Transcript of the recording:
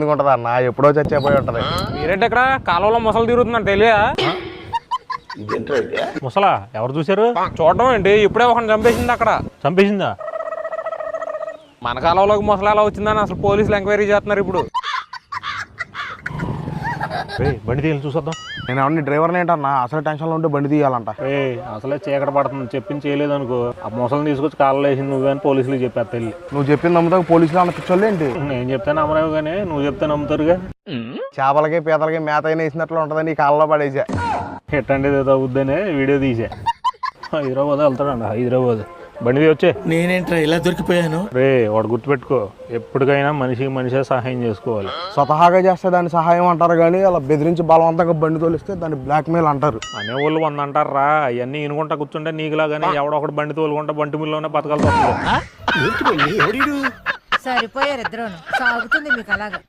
ఉంటది అన్న, ఎప్పుడో చచ్చిపోయి ఉంటది. మీరేంటి ఇక్కడ కాలువలో ముసలు తిరుగుతుందని తెలియదా? ముసలా ఎవరు చూశారు? చూడడం ఏంటి, ఇప్పుడే ఒకరిని చంపేసింది అక్కడ. చంపేసిందా? మన కాలువలోకి ముసలు ఎలా వచ్చిందని అసలు పోలీసులు ఎంక్వైరీ చేస్తున్నారు ఇప్పుడు. బండి తీయాలి చూసొద్దాం. నేను ఎవరిని డ్రైవర్ని ఏంటన్నా, అసలు టెన్షన్లో ఉంటే బండి తీయాలంట. అసలే చీకట పడుతుంది, చెప్పింది చేయలేదు అనుకో, ఆ ముసలిని తీసుకొచ్చి కాళ్ళు వేసింది నువ్వే అని పోలీసులకు చెప్పేస్తా వెళ్ళి. నువ్వు చెప్పింది నమ్ముతావు, పోలీసులు అన్న పిచ్చోళ్ళు ఏంటి? నేను చెప్తే నమ్మరావు కానీ నువ్వు చెప్తే నమ్ముతారుగా. చేపలకి పీతలకి మేత అయినా వేసినట్లు ఉంటుందని ఈ కాళ్ళలో పడేసా. ఎట్టండి తగ్గుద్దనే వీడియో తీసా. హైదరాబాద్ వెళ్తాడండి, హైదరాబాద్. బండి వచ్చే. నేనేంట్రా ఇలా దొరికిపోయాను? వాడు గుర్తుపెట్టుకో, ఎప్పటికైనా మనిషికి మనిషే సహాయం చేసుకోవాలి. స్వతహాగా చేస్తే దాన్ని సహాయం అంటారు కానీ అలా బెదిరించి బలవంతంగా బండి తోలిస్తే దాన్ని బ్లాక్మెయిల్ అంటారు. అనేవాళ్ళు 100 అంటారు రా. అవన్నీ ఇనుకుంటా కూర్చుంటే నీకులాగానే ఎవడో ఒకటి బండి తోలుకుంటా బంటి మిల్లోనే బతకాల్సి వస్తుంది. సరిపోయారు ఇద్దరు, సాగుతుంది మీకు అలాగా.